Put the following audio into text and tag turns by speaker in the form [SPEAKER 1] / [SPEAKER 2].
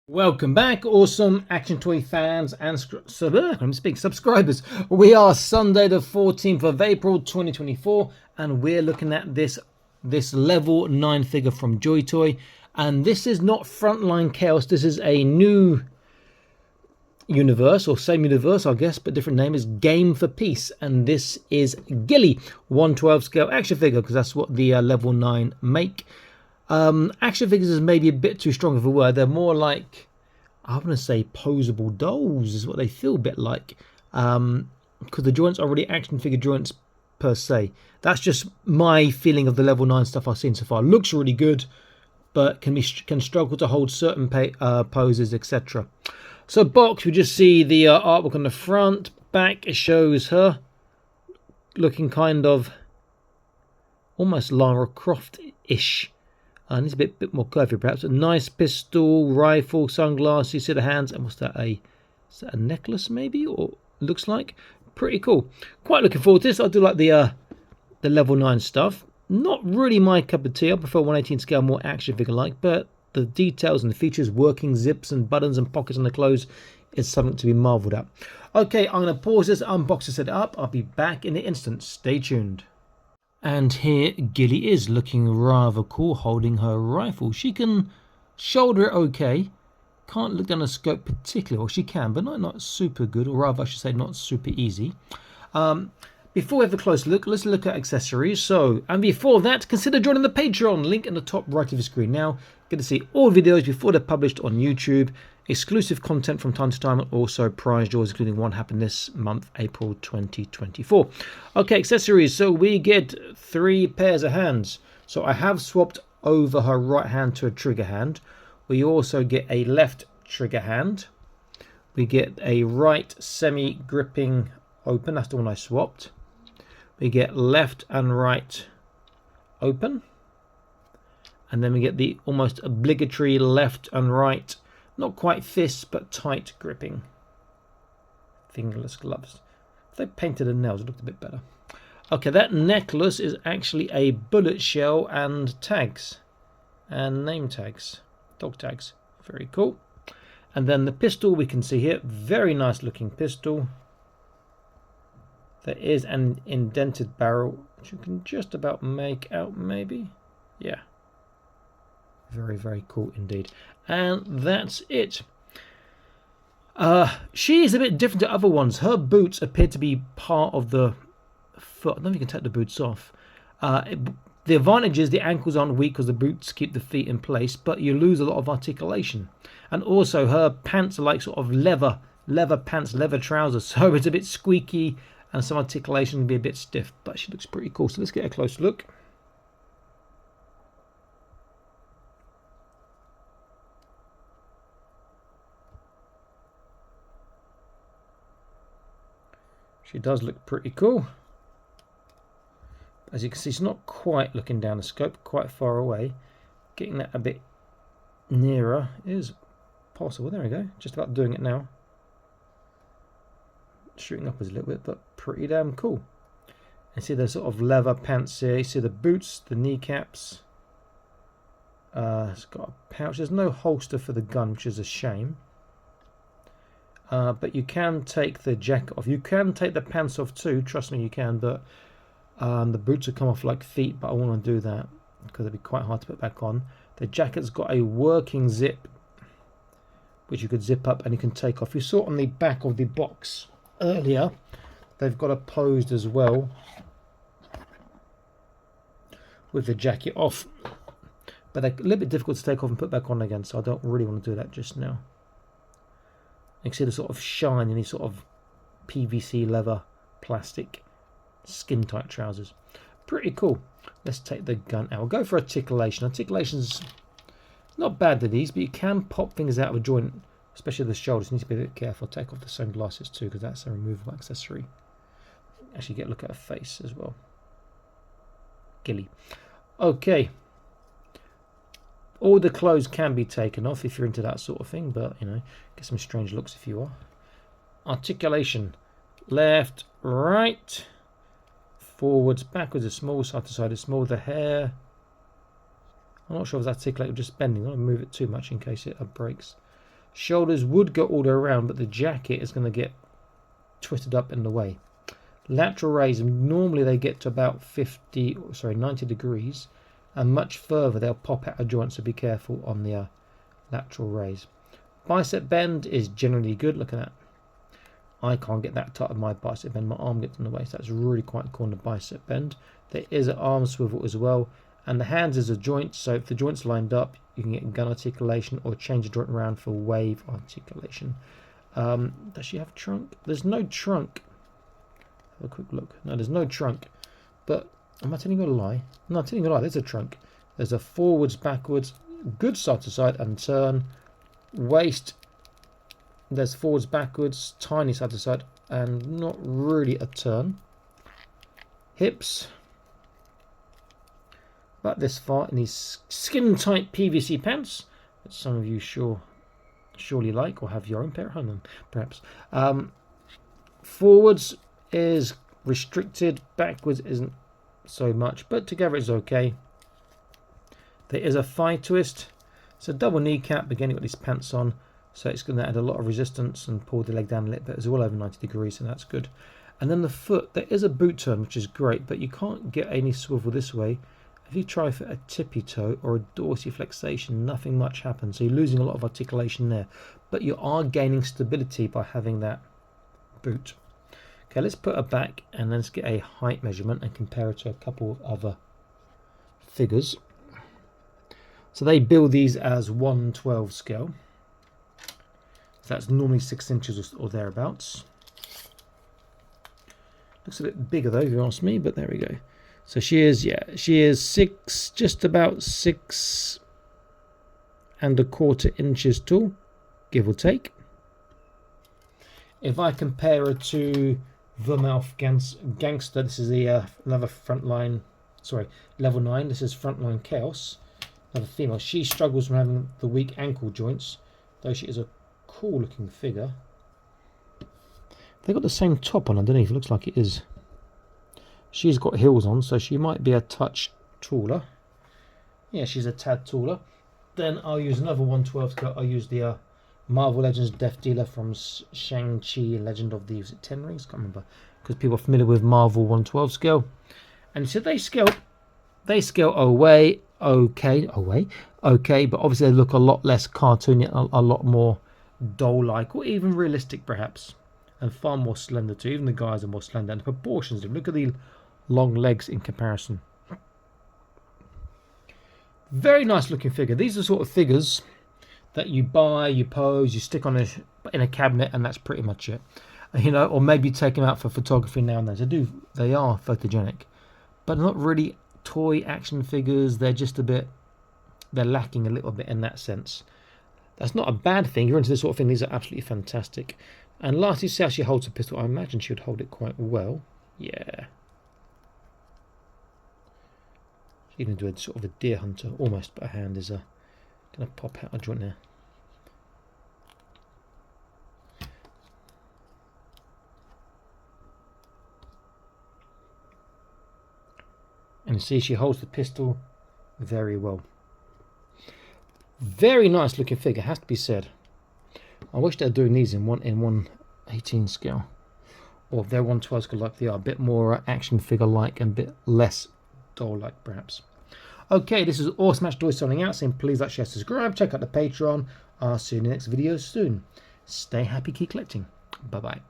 [SPEAKER 1] Welcome back, awesome action toy fans and subscribers. We are Sunday the 14th of April 2024 and we're looking at this level 9 figure from Joy Toy, and this is not Frontline Chaos. This is a new universe, or same universe I guess, but different name. Is Game for Peace, and this is Gilly 1/12 scale action figure, because that's what the level 9 make. Action figures is maybe a bit too strong of a word. They're more like, I want to say, posable dolls is what they feel a bit like, because the joints are already action figure joints per se. That's just my feeling of the level 9 stuff I've seen so far. Looks really good, but can struggle to hold certain poses, etc. So box, we just see the artwork on the front. Back, it shows her looking kind of almost Lara Croft-ish. Needs a bit more curvy perhaps. A nice pistol, rifle, sunglasses, you see the hands, and what's that, is that a necklace maybe, or looks like? Pretty cool. Quite looking forward to this. I do like the level 9 stuff. Not really my cup of tea. I prefer 1/18 scale, more action figure like, but the details and the features, working zips and buttons and pockets on the clothes, is something to be marvelled at. Okay, I'm going to pause this, unbox and set it up. I'll be back in an instant. Stay tuned. And here Gilly is, looking rather cool, holding her rifle. She can shoulder it okay. Can't look down the scope particularly, or she can, but not super good, or rather I should say not super easy. Before we have a close look, let's look at accessories. So, and before that, consider joining the Patreon, link in the top right of the screen. Now, get to see all videos before they're published on YouTube, exclusive content from time to time, and also prize draws, including one happened this month, April 2024. Okay, accessories. So we get 3 pairs of hands. So I have swapped over her right hand to a trigger hand. We also get a left trigger hand. We get a right semi-gripping open. That's the one I swapped. We get left and right open. And then we get the almost obligatory left and right, not quite fists, but tight gripping fingerless gloves. If they painted the nails, it looked a bit better. Okay, that necklace is actually a bullet shell and tags, and name tags, dog tags. Very cool. And then the pistol we can see here, very nice looking pistol. There is an indented barrel, which you can just about make out maybe. Yeah. Very, very cool indeed. And that's it. She is a bit different to other ones. Her boots appear to be part of the foot. I don't know if you can take the boots off. The advantage is the ankles aren't weak because the boots keep the feet in place, but you lose a lot of articulation. And also her pants are like sort of leather pants, leather trousers, so it's a bit squeaky and some articulation can be a bit stiff, but she looks pretty cool. So let's get a close look. She does look pretty cool. As you can see, she's not quite looking down the scope, quite far away. Getting that a bit nearer is possible. There we go, just about doing it now. Shooting upwards a little bit, but pretty damn cool. And see the sort of leather pants here. You see the boots, the kneecaps. It's got a pouch. There's no holster for the gun, which is a shame. But you can take the jacket off. You can take the pants off too. Trust me, you can. But the boots will come off like feet. But I want to do that because it'd be quite hard to put back on. The jacket's got a working zip, which you could zip up and you can take off. You saw on the back of the box earlier, they've got a posed as well with the jacket off. But they're a little bit difficult to take off and put back on again. So I don't really want to do that just now. You can see the sort of shine in these sort of PVC leather plastic skin tight trousers. Pretty cool. Let's take the gun out. We'll go for articulation. Articulation's not bad to these, but you can pop things out of a joint, especially the shoulders. You need to be a bit careful. Take off the sunglasses too, because that's a removable accessory. Actually get a look at her face as well. Gilly. Okay. All the clothes can be taken off if you're into that sort of thing, but you know, get some strange looks if you are. Articulation. Left, right, forwards, backwards is small, side to side is small. The hair, I'm not sure if it's articulated or just bending. I don't want to move it too much in case it breaks. Shoulders would go all the way around, but the jacket is going to get twisted up in the way. Lateral raise, normally they get to about 90 degrees, and much further they'll pop out of joint, so be careful on the lateral raise. Bicep bend is generally good. Look at that. I can't get that tight of my bicep bend. My arm gets in the way, so that's really quite cool on the bicep bend. There is an arm swivel as well, and the hands is a joint, so if the joint's lined up, you can get gun articulation or change the joint around for wave articulation. Does she have a trunk? There's no trunk. Have a quick look. No, there's no trunk. But am I telling you a lie? No, I'm telling you a lie. There's a trunk. There's a forwards, backwards, good side to side and turn. Waist. There's forwards, backwards, tiny side to side, and not really a turn. Hips. About this far in these skin tight PVC pants that some of you surely like, or have your own pair at home, perhaps. Forwards is restricted, backwards isn't so much, but together it's okay. There is a thigh twist. It's a double kneecap. Again, you've got these pants on, so it's going to add a lot of resistance and pull the leg down a little bit. It's well over 90 degrees, so that's good. And then the foot, there is a boot turn, which is great, but you can't get any swivel this way. If you try for a tippy toe or a dorsiflexation, nothing much happens. So you're losing a lot of articulation there, but you are gaining stability by having that boot. Okay, let's put her back and let's get a height measurement and compare it to a couple of other figures. So they build these as 1/12 scale. So that's normally 6 inches or thereabouts. Looks a bit bigger though, if you ask me, but there we go. So she is 6, just about 6¼ inches tall, give or take. If I compare her to Vermouth Gangster, this is the another frontline, level 9. This is frontline Chaos, another female. She struggles from having the weak ankle joints, though she is a cool looking figure. They've got the same top on underneath. It looks like it is. She's got heels on, so she might be a touch taller. Yeah, she's a tad taller. Then I'll use another 1/12 scale. I'll use the Marvel Legends Death Dealer from Shang-Chi Legend of the, was it 10 Rings? I can't remember, because people are familiar with Marvel 1/12 scale. And so they scale away, okay, but obviously they look a lot less cartoony, a lot more doll-like, or even realistic perhaps, and far more slender too. Even the guys are more slender, and the proportions of them. Look at the long legs in comparison. Very nice looking figure. These are the sort of figures that you buy, you pose, you stick on in a cabinet, and that's pretty much it. You know, or maybe take them out for photography now and then. They are photogenic, but not really toy action figures. They're just they're lacking a little bit in that sense. That's not a bad thing. You're into this sort of thing. These are absolutely fantastic. And lastly, see how she holds a pistol. I imagine she would hold it quite well. Yeah. She's going to do a sort of a deer hunter almost, but her hand is going to pop out a joint there. And you see she holds the pistol very well. Very nice looking figure, has to be said. I wish they were doing these in 1/18 scale, or if they're 1/12 scale like they are, a bit more action figure like and a bit less doll like perhaps. Okay, this is Awesome Match Toys signing out, saying please like, share, subscribe, check out the Patreon. I'll see you in the next video soon. Stay happy, keep collecting. Bye bye.